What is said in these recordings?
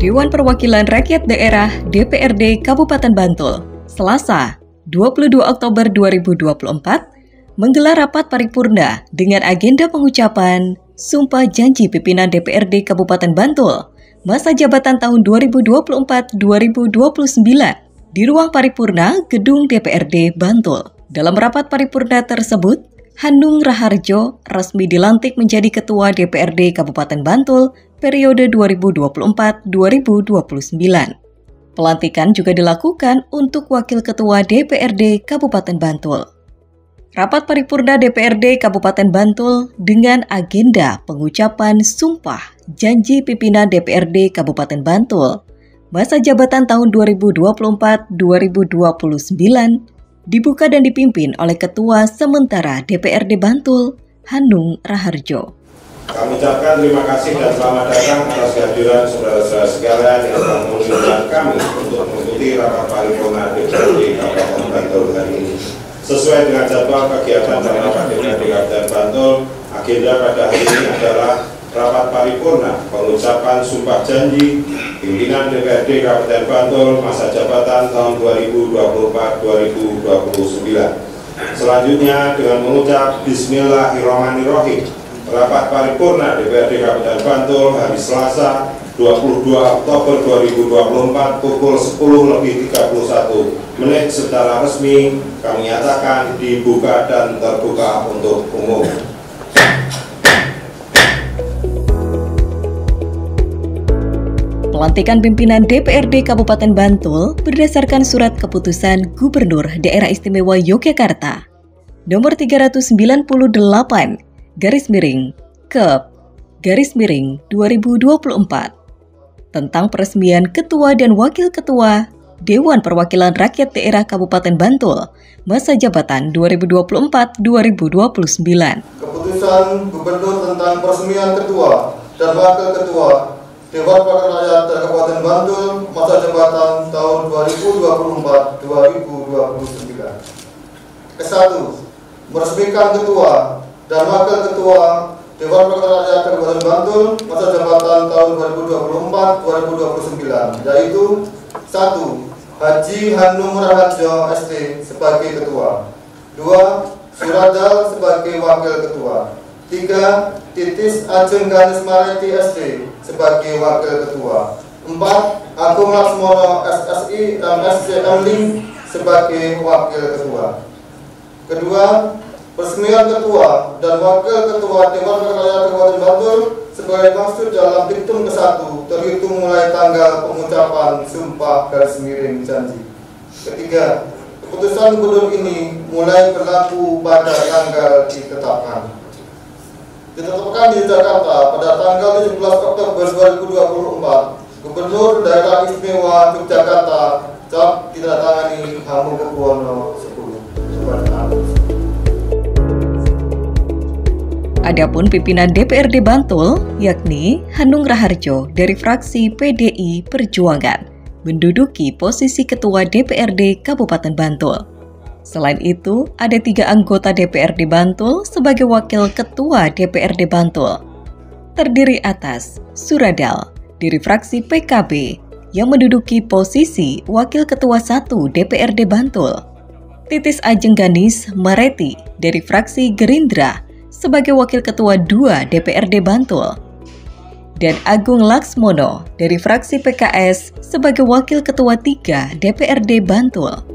Dewan Perwakilan Rakyat Daerah DPRD Kabupaten Bantul, Selasa, 22 Oktober 2024, menggelar rapat paripurna dengan agenda pengucapan Sumpah Janji Pimpinan DPRD Kabupaten Bantul masa jabatan tahun 2024-2029 di ruang paripurna Gedung DPRD Bantul. Dalam rapat paripurna tersebut, Hanung Raharjo resmi dilantik menjadi Ketua DPRD Kabupaten Bantul periode 2024-2029. Pelantikan juga dilakukan untuk Wakil Ketua DPRD Kabupaten Bantul. Rapat paripurna DPRD Kabupaten Bantul dengan agenda pengucapan Sumpah Janji Pimpinan DPRD Kabupaten Bantul masa jabatan tahun 2024-2029 dibuka dan dipimpin oleh Ketua Sementara DPRD Bantul, Hanung Raharjo. Kami ucapkan terima kasih dan selamat datang atas kehadiran saudara-saudara sekalian yang telah mengundang kami untuk mengikuti rapat paripurna DPRD Kabupaten Bantul hari ini. Sesuai dengan jadwal kegiatan dan rapat DPRD Kabupaten Bantul, agenda pada hari ini adalah rapat paripurna pengucapan Sumpah Janji Pimpinan DPRD Kabupaten Bantul masa jabatan tahun 2024-2029. Selanjutnya dengan mengucap Bismillahirrahmanirrahim, rapat paripurna DPRD Kabupaten Bantul hari Selasa 22 Oktober 2024 pukul 10.31 secara resmi kami nyatakan dibuka dan terbuka untuk umum. Pelantikan pimpinan DPRD Kabupaten Bantul berdasarkan surat keputusan Gubernur Daerah Istimewa Yogyakarta nomor 398 /Kep/2024 tentang peresmian Ketua dan Wakil Ketua Dewan Perwakilan Rakyat Daerah Kabupaten Bantul masa jabatan 2024-2029. Keputusan Gubernur tentang peresmian Ketua dan Wakil Ketua Dewan Perwakilan Rakyat Daerah Kabupaten Bantul masa jabatan tahun 2024-2029. Ke-1. Meresmikan Ketua dan Wakil Ketua Dewan Perwakilan Rakyat Daerah Kabupaten Bantul masa jabatan tahun 2024-2029, yaitu 1. Haji Hanung Raharjo ST sebagai Ketua, 2. Suradal sebagai Wakil Ketua, 3. Titis Ajeng Ganis Mareti SD sebagai Wakil Ketua, 4. Agung Laksmono SSI MSCM Link sebagai Wakil Ketua. Kedua, peresmian Ketua dan Wakil Ketua Dewan Perwakilan Rakyat Kabupaten Bantul sebagai maksud dalam diktum ke-1 terhitung mulai tanggal pengucapan Sumpah Janji. Ketiga, keputusan Gubernur ini mulai berlaku pada tanggal ditetapkan. Ditetapkan di Jakarta pada tanggal 17 Oktober 2024, Gubernur Daerah Istimewa Yogyakarta cap ditandatangani Hamengkubuwono 10. Adapun pimpinan DPRD Bantul, yakni Hanung Raharjo dari fraksi PDI Perjuangan, menduduki posisi Ketua DPRD Kabupaten Bantul. Selain itu, ada 3 anggota DPRD Bantul sebagai Wakil Ketua DPRD Bantul. Terdiri atas Suradal dari fraksi PKB yang menduduki posisi Wakil Ketua 1 DPRD Bantul, Titis Ajeng Ganis Mareti dari fraksi Gerindra sebagai Wakil Ketua 2 DPRD Bantul, dan Agung Laksmono dari fraksi PKS sebagai Wakil Ketua 3 DPRD Bantul.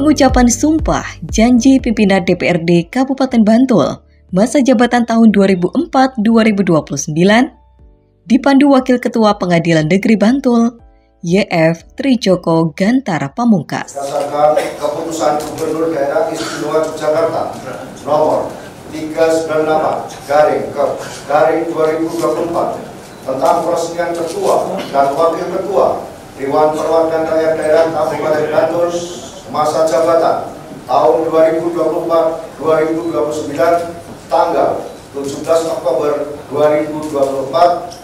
pengucapan sumpah janji pimpinan DPRD Kabupaten Bantul masa jabatan tahun 2004-2029 dipandu Wakil Ketua Pengadilan Negeri Bantul, YF Trijoko Gantara Pamungkas. Berdasarkan keputusan Gubernur Daerah Istimewa Yogyakarta nomor 398/2024 tentang peresmian Ketua dan Wakil Ketua Dewan Perwakilan Rakyat Daerah Kabupaten Bantul masa jabatan tahun 2024-2029 tanggal 17 Oktober 2024.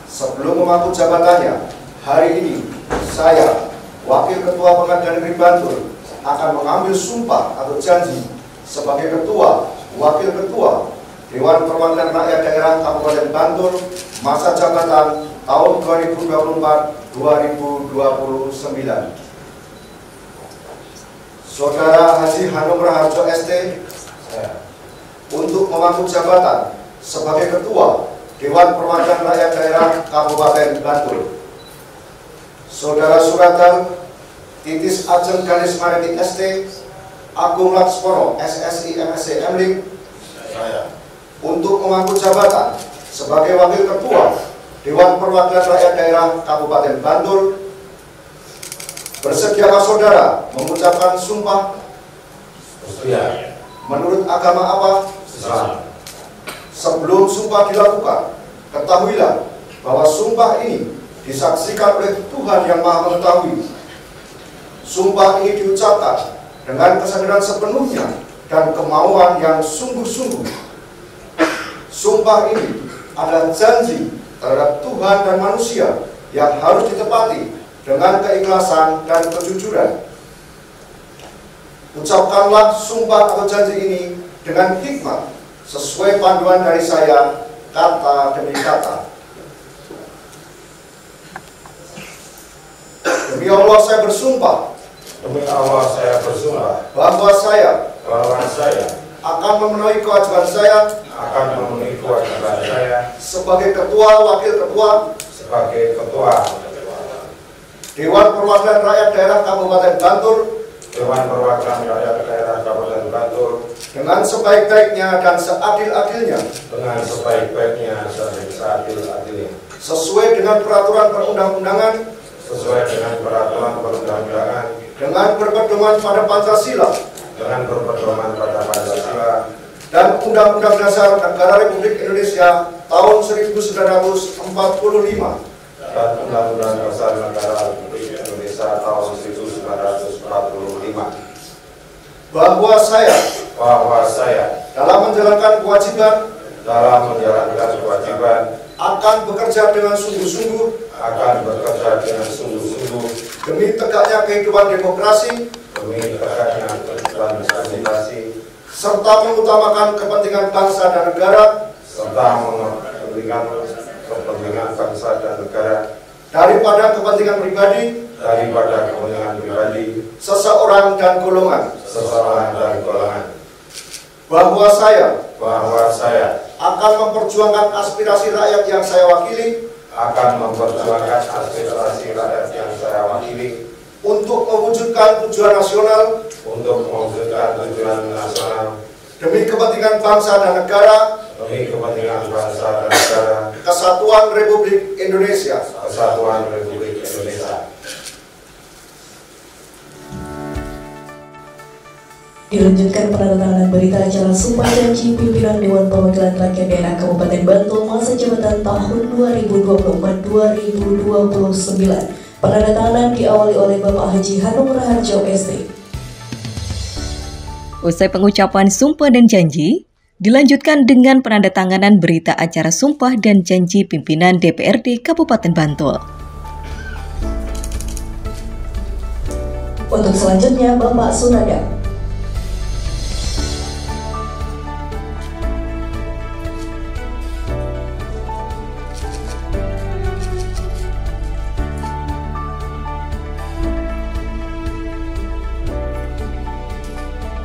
Sebelum memangku jabatannya, hari ini saya, Wakil Ketua Pengadilan Negeri Bantul, akan mengambil sumpah atau janji sebagai Ketua, Wakil Ketua Dewan Perwakilan Rakyat Daerah Kabupaten Bantul masa jabatan tahun 2024-2029. Saudara Haji Hanung Raharjo ST untuk memangku jabatan sebagai Ketua Dewan Perwakilan Rakyat Daerah Kabupaten Bantul. Saudara Suradal Titis Ajeng Galis Maritik ST, Agung Laksmono SSI MSc MLIK untuk memangku jabatan sebagai Wakil Ketua Dewan Perwakilan Rakyat Daerah Kabupaten Bantul. Bersediakah saudara mengucapkan sumpah? Bersedia. Menurut agama apa? Islam. Sebelum sumpah dilakukan, ketahuilah bahwa sumpah ini disaksikan oleh Tuhan yang Maha Mengetahui. Sumpah ini diucapkan dengan kesadaran sepenuhnya dan kemauan yang sungguh-sungguh. Sumpah ini adalah janji terhadap Tuhan dan manusia yang harus ditepati dengan keikhlasan dan kejujuran. Ucapkanlah sumpah atau janji ini dengan hikmat sesuai panduan dari saya, kata demi kata. Demi Allah saya bersumpah. Demi Allah saya bersumpah Bahwa saya akan memenuhi kewajiban saya sebagai Ketua Wakil Ketua Dewan Perwakilan Rakyat Daerah Kabupaten Bantul dengan sebaik-baiknya dan seadil-adilnya sesuai dengan peraturan perundang-undangan dengan berpedoman pada Pancasila dan Undang-Undang Dasar Negara Republik Indonesia tahun 1945 dan Undang-Undang Dasar Negara Republik Indonesia tahun 1945. Bahwa saya dalam menjalankan kewajiban akan bekerja dengan sungguh-sungguh demi tegaknya kehidupan demokrasi serta mengutamakan kepentingan bangsa dan negara daripada kepentingan pribadi seseorang dan golongan. Bahwa saya akan memperjuangkan aspirasi rakyat yang saya wakili untuk mewujudkan tujuan nasional demi kepentingan bangsa dan negara, Kesatuan Republik Indonesia. Dilanjutkan penandatanganan berita acara sumpah janji pimpinan Dewan Perwakilan Rakyat Daerah Kabupaten Bantul masa jabatan tahun 2024-2029. Penandatanganan diawali oleh Bapak Haji Hanung Raharjo ST. Usai pengucapan sumpah dan janji, dilanjutkan dengan penandatanganan berita acara sumpah dan janji pimpinan DPRD Kabupaten Bantul. Untuk selanjutnya, Bapak Sunada.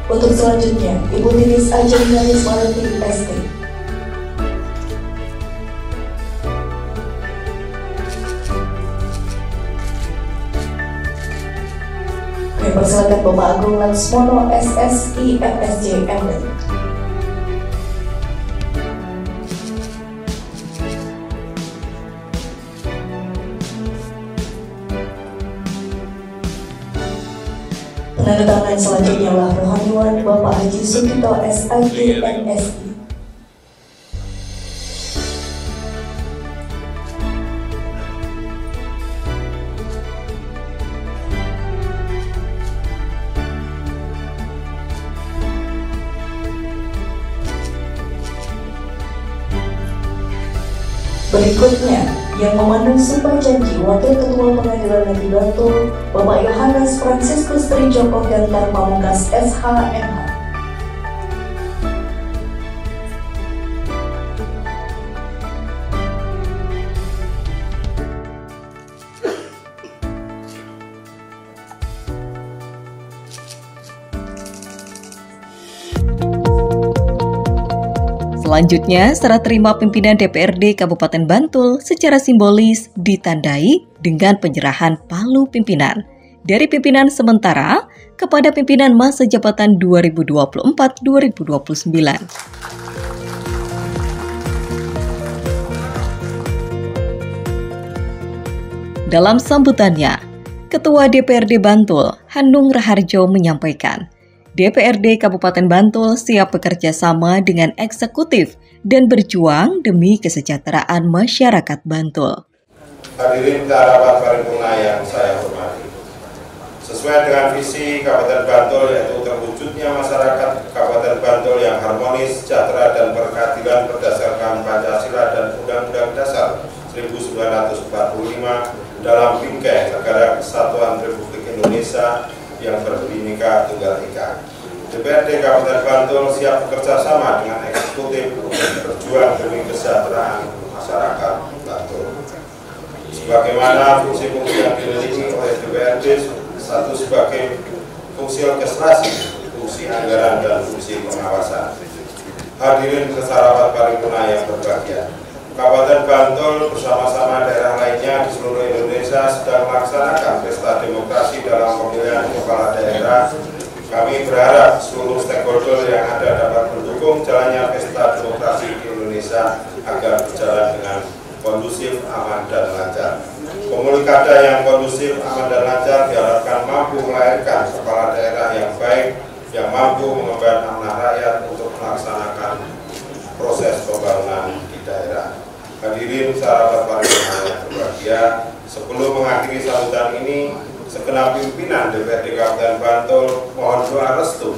Untuk selanjutnya, Ibu Titis Ajeng Galis Maritik ST. Kami persilakan Bapak Agung Laksmono SSI FSJ MD. Penandatangan selanjutnya adalah rohaniwan Bapak Haji Sukito SID MSI. Berikutnya, yang memandang sumpah janji Wakil Ketua Pengadilan Negeri Bantul, Bapak Yohanes Fransiskus Trijoko Gantar Pamungkas SHMH. Selanjutnya, serah terima pimpinan DPRD Kabupaten Bantul secara simbolis ditandai dengan penyerahan palu pimpinan dari pimpinan sementara kepada pimpinan masa jabatan 2024-2029. Dalam sambutannya, Ketua DPRD Bantul, Hanung Raharjo menyampaikan, DPRD Kabupaten Bantul siap bekerja sama dengan eksekutif dan berjuang demi kesejahteraan masyarakat Bantul. Hadirin rapat paripurna yang saya hormati. Sesuai dengan visi Kabupaten Bantul yaitu terwujudnya masyarakat Kabupaten Bantul yang harmonis, sejahtera dan berkeadilan berdasarkan Pancasila dan Undang-Undang Dasar 1945 dalam bingkai Negara Kesatuan Republik Indonesia yang berbhinneka tunggal ika. DPRD Kabupaten Bantul siap bekerja sama dengan eksekutif untuk berjuang demi kesejahteraan masyarakat Bantul. Sebagaimana fungsi-fungsi yang dimiliki oleh DPRD, satu sebagai fungsi orkestrasi, fungsi anggaran dan fungsi pengawasan. Hadirin rapat paripurna yang berbahagia, Kabupaten Bantul bersama-sama daerah lainnya di seluruh Indonesia sedang melaksanakan pesta demokrasi dalam pemilihan kepala daerah. Kami berharap seluruh stakeholder yang ada dapat mendukung jalannya pesta demokrasi di Indonesia agar berjalan dengan kondusif, aman, dan lancar. Komunikada yang kondusif, aman, dan lancar diharapkan mampu melahirkan kepala daerah yang baik, yang mampu mengemban amanah rakyat untuk melaksanakan proses pembangunan di daerah. Hadirin sahabat paripurna yang berbahagia, sebelum mengakhiri sambutan ini, segenap pimpinan DPRD Kabupaten Bantul mohon doa restu.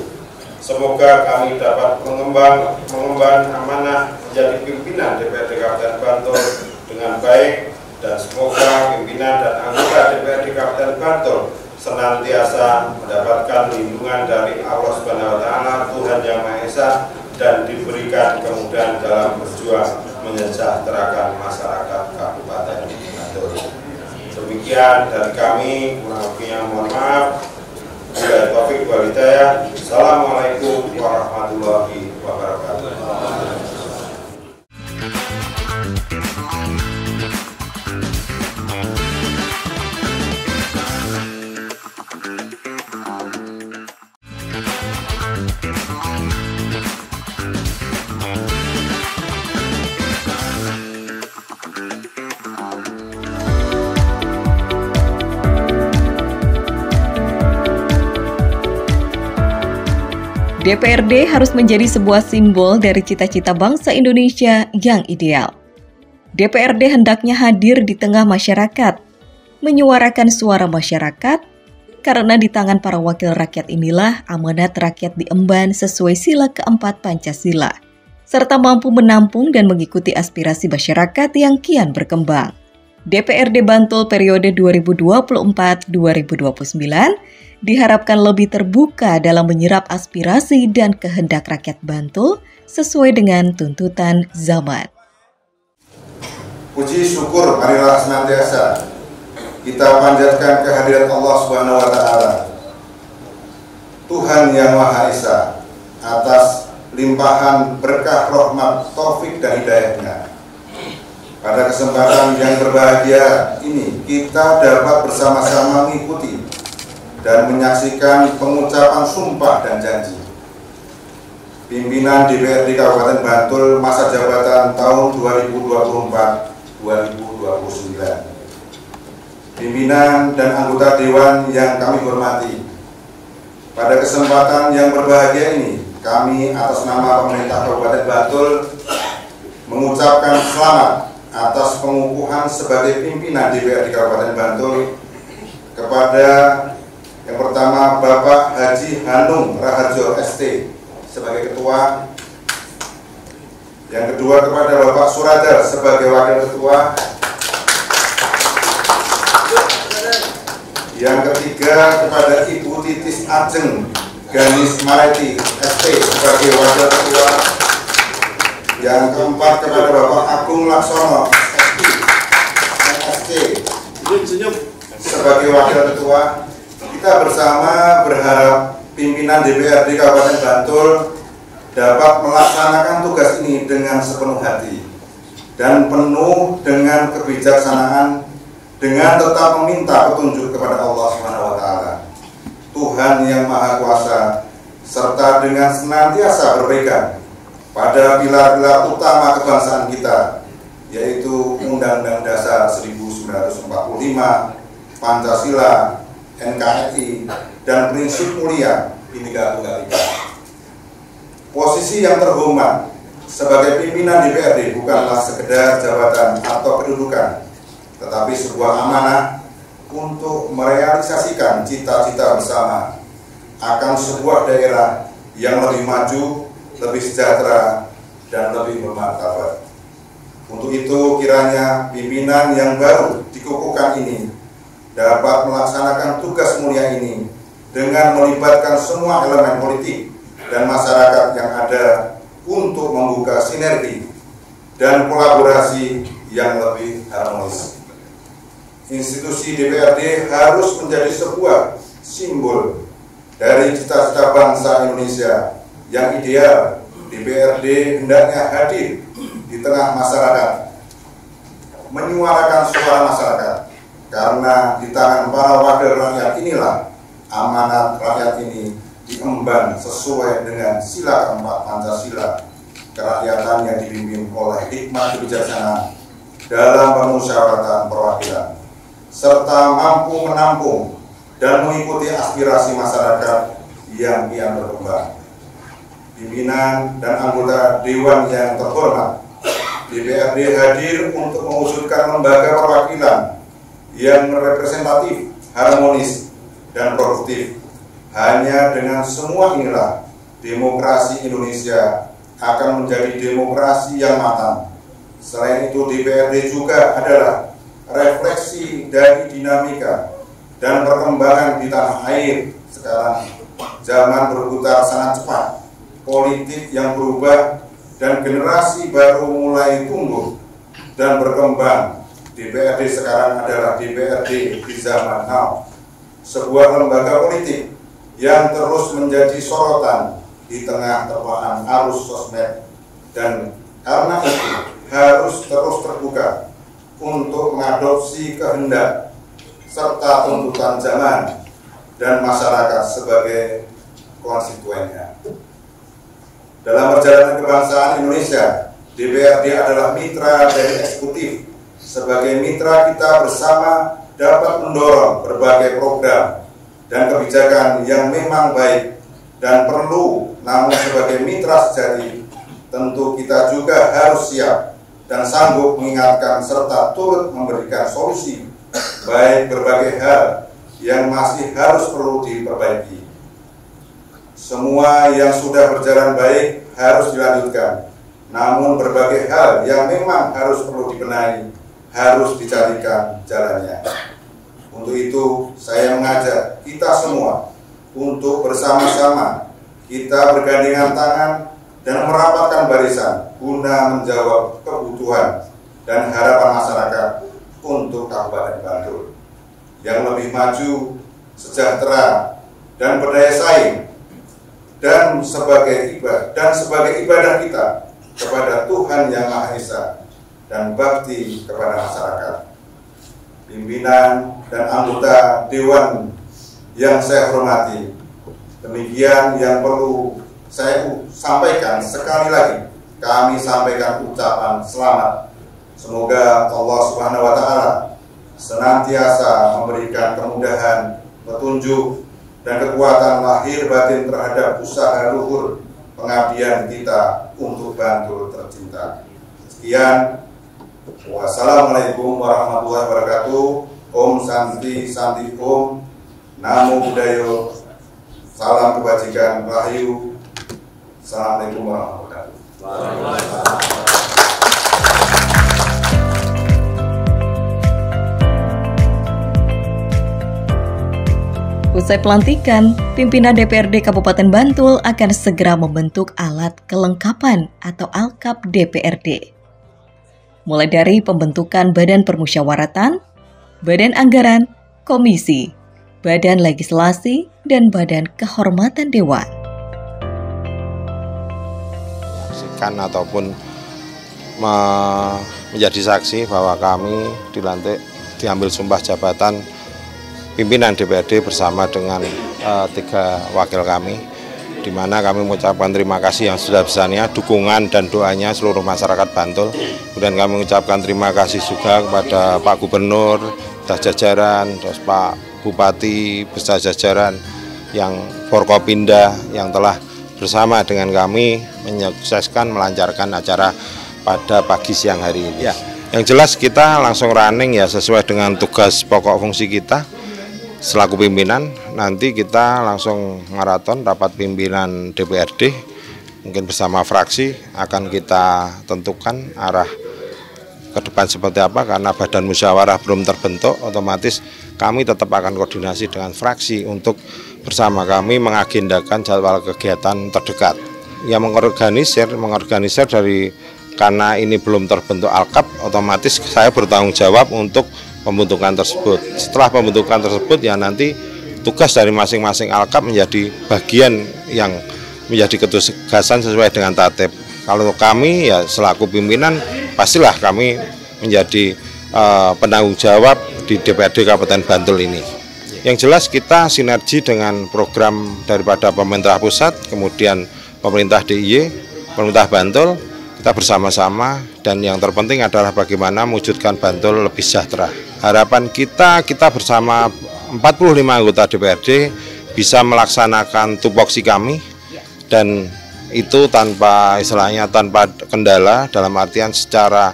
Semoga kami dapat mengemban amanah menjadi pimpinan DPRD Kabupaten Bantul dengan baik, dan semoga pimpinan dan anggota DPRD Kabupaten Bantul senantiasa mendapatkan lindungan dari Allah Subhanahu wa Ta'ala, Tuhan Yang Maha Esa, dan diberikan kemudahan dalam berjuang menyejahterakan masyarakat Kabupaten Bantul. Demikian dari kami, kurang lebihnya mohon maaf. Wabillahi taufiq wal hidayah. Assalamualaikum warahmatullahi wabarakatuh. DPRD harus menjadi sebuah simbol dari cita-cita bangsa Indonesia yang ideal. DPRD hendaknya hadir di tengah masyarakat, menyuarakan suara masyarakat, karena di tangan para wakil rakyat inilah amanat rakyat diemban sesuai sila keempat Pancasila, serta mampu menampung dan mengikuti aspirasi masyarakat yang kian berkembang. DPRD Bantul periode 2024-2029 diharapkan lebih terbuka dalam menyerap aspirasi dan kehendak rakyat Bantul sesuai dengan tuntutan zaman. Puji syukur marilah senantiasa kita panjatkan kehadirat Allah Subhanahu wa Ta'ala, Tuhan Yang Maha Esa, atas limpahan berkah, rahmat, taufik dan hidayah-Nya. Pada kesempatan yang berbahagia ini, kita dapat bersama-sama mengikuti dan menyaksikan pengucapan sumpah dan janji. Pimpinan DPRD Kabupaten Bantul masa jabatan tahun 2024-2029. Pimpinan dan anggota Dewan yang kami hormati, pada kesempatan yang berbahagia ini, kami atas nama pemerintah Kabupaten Bantul mengucapkan selamat atas pengukuhan sebagai pimpinan DPRD Kabupaten Bantul kepada yang pertama Bapak Haji Hanung Raharjo ST sebagai ketua, yang kedua kepada Bapak Suradal sebagai wakil ketua, yang ketiga kepada Ibu Titis Ajeng Ganis Mareti ST sebagai wakil ketua, yang keempat kepada Bapak Agung Laksono ST sebagai wakil ketua. Kita bersama berharap pimpinan DPRD Kabupaten Bantul dapat melaksanakan tugas ini dengan sepenuh hati dan penuh dengan kebijaksanaan, dengan tetap meminta petunjuk kepada Allah SWT, Tuhan yang Maha Kuasa, serta dengan senantiasa berpegang pada pilar-pilar utama kebangsaan kita, yaitu Undang-Undang Dasar 1945, Pancasila, NKRI, dan prinsip mulia Bhinneka Tunggal Ika. Posisi yang terhormat sebagai pimpinan DPRD bukanlah sekedar jabatan atau kedudukan, tetapi sebuah amanah untuk merealisasikan cita-cita bersama akan sebuah daerah yang lebih maju, lebih sejahtera, dan lebih bermartabat. Untuk itu kiranya pimpinan yang baru dikukuhkan ini dapat melaksanakan tugas mulia ini dengan melibatkan semua elemen politik dan masyarakat yang ada untuk membuka sinergi dan kolaborasi yang lebih harmonis. Institusi DPRD harus menjadi sebuah simbol dari cita-cita bangsa Indonesia yang ideal. DPRD hendaknya hadir di tengah masyarakat, menyuarakan suara masyarakat, karena di tangan para wakil rakyat inilah amanat rakyat ini diemban sesuai dengan sila keempat Pancasila, kerakyatan yang dipimpin oleh hikmat kebijaksanaan dalam permusyawaratan perwakilan, serta mampu menampung dan mengikuti aspirasi masyarakat yang kian berkembang. Pimpinan dan anggota Dewan yang terhormat, DPRD hadir untuk mewujudkan lembaga perwakilan yang representatif, harmonis, dan produktif. Hanya dengan semua inilah demokrasi Indonesia akan menjadi demokrasi yang matang. Selain itu, DPRD juga adalah refleksi dari dinamika dan perkembangan di tanah air sekarang. Zaman berputar sangat cepat, politik yang berubah, dan generasi baru mulai tumbuh dan berkembang. DPRD sekarang adalah DPRD di zaman now, sebuah lembaga politik yang terus menjadi sorotan di tengah terpaan arus sosmed, dan karena itu harus terus terbuka untuk mengadopsi kehendak serta tuntutan zaman dan masyarakat sebagai konstituennya. Dalam perjalanan kebangsaan Indonesia, DPRD adalah mitra dari eksekutif. Sebagai mitra kita bersama dapat mendorong berbagai program dan kebijakan yang memang baik dan perlu, namun sebagai mitra sejati tentu kita juga harus siap dan sanggup mengingatkan serta turut memberikan solusi baik berbagai hal yang masih harus perlu diperbaiki. Semua yang sudah berjalan baik harus dilanjutkan, namun berbagai hal yang memang harus perlu dibenahi harus dicarikan jalannya. Untuk itu, saya mengajak kita semua untuk bersama-sama kita bergandengan tangan dan merapatkan barisan guna menjawab kebutuhan dan harapan masyarakat untuk Kabupaten Bantul yang lebih maju, sejahtera, dan berdaya saing, dan sebagai ibadah kita kepada Tuhan Yang Maha Esa dan bakti kepada masyarakat. Pimpinan dan anggota Dewan yang saya hormati, demikian yang perlu saya sampaikan. Sekali lagi kami sampaikan ucapan selamat. Semoga Allah Subhanahu wa Ta'ala senantiasa memberikan kemudahan, petunjuk, dan kekuatan lahir batin terhadap usaha luhur pengabdian kita untuk Bantul tercinta. Sekian, wassalamualaikum warahmatullahi wabarakatuh. Om Santi Santi Om, Namo Buddhaya, salam kebajikan, rahayu. Assalamualaikum warahmatullahi wabarakatuh. Usai pelantikan, pimpinan DPRD Kabupaten Bantul akan segera membentuk alat kelengkapan atau Alkap DPRD. Mulai dari pembentukan Badan Permusyawaratan, Badan Anggaran, Komisi, Badan Legislasi, dan Badan Kehormatan Dewan. Ataupun menjadi saksi bahwa kami diambil sumpah jabatan pimpinan DPRD bersama dengan 3 wakil kami, di mana kami mengucapkan terima kasih yang sebesar-besarnya dukungan dan doanya seluruh masyarakat Bantul. Kemudian kami mengucapkan terima kasih juga kepada Pak Gubernur beserta jajaran, terus Pak Bupati beserta jajaran yang Forkopimda yang telah bersama dengan kami menyukseskan melancarkan acara pada pagi siang hari ini. Ya. Yang jelas kita langsung running ya sesuai dengan tugas pokok fungsi kita. Selaku pimpinan, nanti kita langsung maraton rapat pimpinan DPRD, mungkin bersama fraksi akan kita tentukan arah ke depan seperti apa, karena badan musyawarah belum terbentuk, otomatis kami tetap akan koordinasi dengan fraksi untuk bersama kami mengagendakan jadwal kegiatan terdekat. Yang mengorganisir dari, karena ini belum terbentuk Alkap, otomatis saya bertanggung jawab untuk pembentukan tersebut. Setelah pembentukan tersebut ya nanti tugas dari masing-masing Alkap menjadi bagian yang menjadi ketugasan sesuai dengan tatip. Kalau kami ya selaku pimpinan pastilah kami menjadi penanggung jawab di DPRD Kabupaten Bantul ini. Yang jelas kita sinergi dengan program daripada pemerintah pusat, kemudian pemerintah DIY, pemerintah Bantul, kita bersama-sama, dan yang terpenting adalah bagaimana mewujudkan Bantul lebih sejahtera. Harapan kita bersama 45 anggota DPRD bisa melaksanakan tupoksi kami, dan itu tanpa kendala, dalam artian secara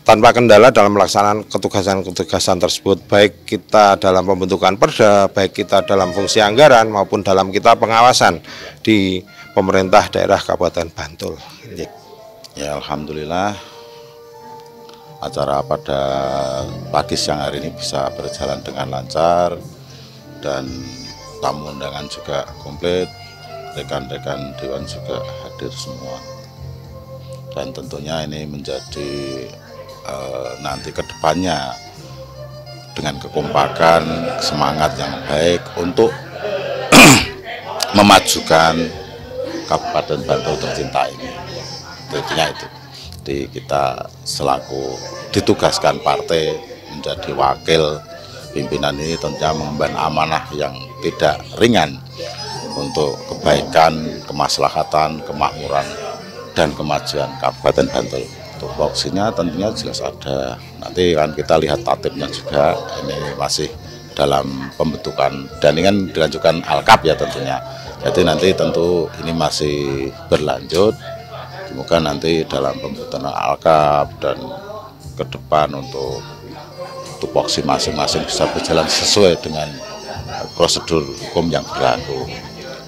tanpa kendala dalam pelaksanaan ketugasan tersebut, baik kita dalam pembentukan perda, baik kita dalam fungsi anggaran maupun dalam kita pengawasan di pemerintah daerah Kabupaten Bantul. Ya, alhamdulillah acara pada pagi siang hari ini bisa berjalan dengan lancar dan tamu undangan juga komplit, rekan-rekan dewan juga hadir semua. Dan tentunya ini menjadi nanti ke depannya dengan kekompakan, semangat yang baik untuk memajukan Kabupaten Bantul tercinta ini. Tentunya itu. Jadi kita selaku ditugaskan partai menjadi wakil pimpinan ini tentunya mengemban amanah yang tidak ringan untuk kebaikan, kemaslahatan, kemakmuran, dan kemajuan Kabupaten Bantul. Tupoksinya tentunya jelas ada. Nanti kan kita lihat tatipnya juga, ini masih dalam pembentukan dan ini kan dilanjutkan Alkap ya tentunya. Jadi nanti tentu ini masih berlanjut. Semoga nanti dalam pembentukan Alkap dan ke depan untuk tupoksi masing-masing bisa berjalan sesuai dengan prosedur hukum yang berlaku.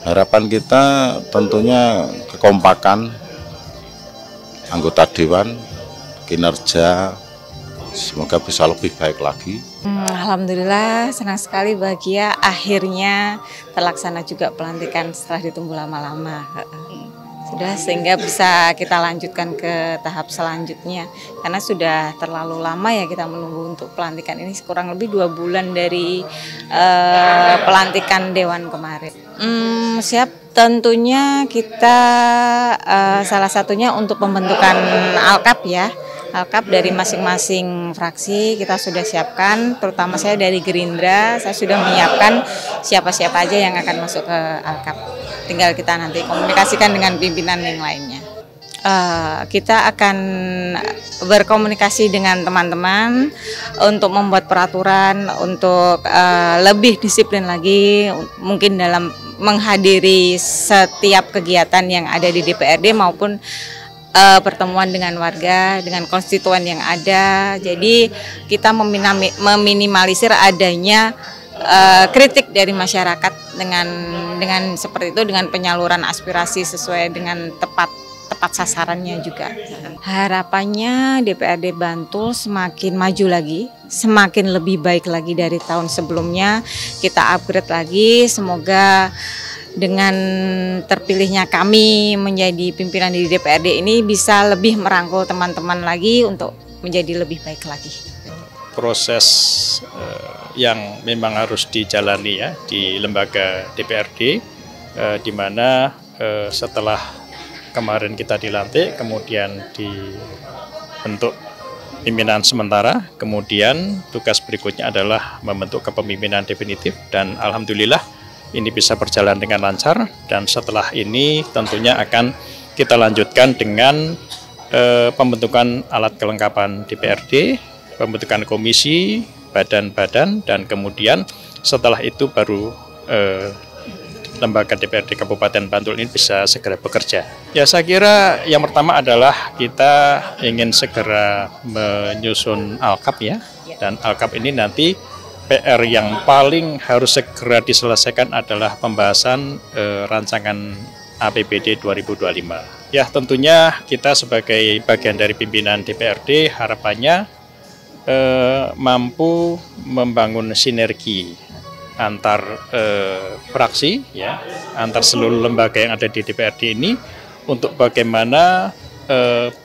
Harapan kita tentunya kekompakan anggota dewan, kinerja semoga bisa lebih baik lagi. Alhamdulillah senang sekali, bahagia akhirnya terlaksana juga pelantikan setelah ditunggu lama-lama. Sudah, sehingga bisa kita lanjutkan ke tahap selanjutnya, karena sudah terlalu lama ya kita menunggu untuk pelantikan ini, kurang lebih 2 bulan dari pelantikan dewan kemarin. Siap, tentunya kita salah satunya untuk pembentukan Alkap ya. Alkap dari masing-masing fraksi kita sudah siapkan, terutama saya dari Gerindra, saya sudah menyiapkan siapa-siapa aja yang akan masuk ke Alkap. Tinggal kita nanti komunikasikan dengan pimpinan yang lainnya. Kita akan berkomunikasi dengan teman-teman untuk membuat peraturan untuk lebih disiplin lagi, mungkin dalam menghadiri setiap kegiatan yang ada di DPRD maupun pertemuan dengan warga, dengan konstituen yang ada. Jadi kita meminimalisir adanya kritik dari masyarakat dengan seperti itu, dengan penyaluran aspirasi sesuai dengan tepat sasarannya juga. Harapannya DPRD Bantul semakin maju lagi, semakin lebih baik lagi dari tahun sebelumnya. Kita upgrade lagi, semoga dengan terpilihnya kami menjadi pimpinan di DPRD ini bisa lebih merangkul teman-teman lagi untuk menjadi lebih baik lagi. Proses yang memang harus dijalani ya di lembaga DPRD, di mana setelah kemarin kita dilantik, kemudian dibentuk pimpinan sementara, kemudian tugas berikutnya adalah membentuk kepemimpinan definitif, dan alhamdulillah ini bisa berjalan dengan lancar, dan setelah ini tentunya akan kita lanjutkan dengan pembentukan alat kelengkapan DPRD, pembentukan komisi, badan-badan, dan kemudian setelah itu baru lembaga DPRD Kabupaten Bantul ini bisa segera bekerja. Ya, saya kira yang pertama adalah kita ingin segera menyusun Alkap ya, dan Alkap ini nanti PR yang paling harus segera diselesaikan adalah pembahasan rancangan APBD 2025. Ya, tentunya kita sebagai bagian dari pimpinan DPRD harapannya mampu membangun sinergi antar fraksi, ya, antar seluruh lembaga yang ada di DPRD ini untuk bagaimana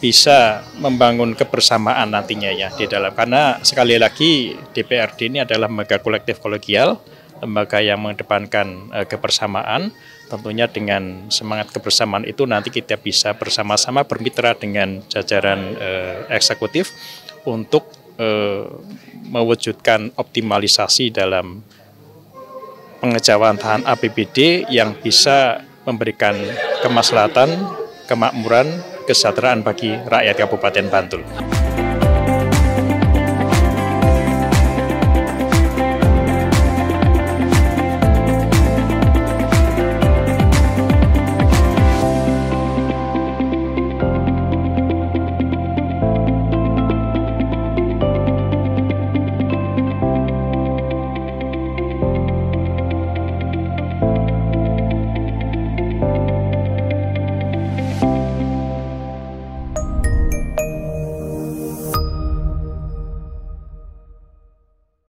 bisa membangun kebersamaan nantinya ya di dalam, karena sekali lagi DPRD ini adalah lembaga kolektif kolegial, lembaga yang mengedepankan kebersamaan. Tentunya dengan semangat kebersamaan itu nanti kita bisa bersama-sama bermitra dengan jajaran eksekutif untuk mewujudkan optimalisasi dalam pengejawantahan APBD yang bisa memberikan kemaslahatan, kemakmuran, kesejahteraan bagi rakyat Kabupaten Bantul.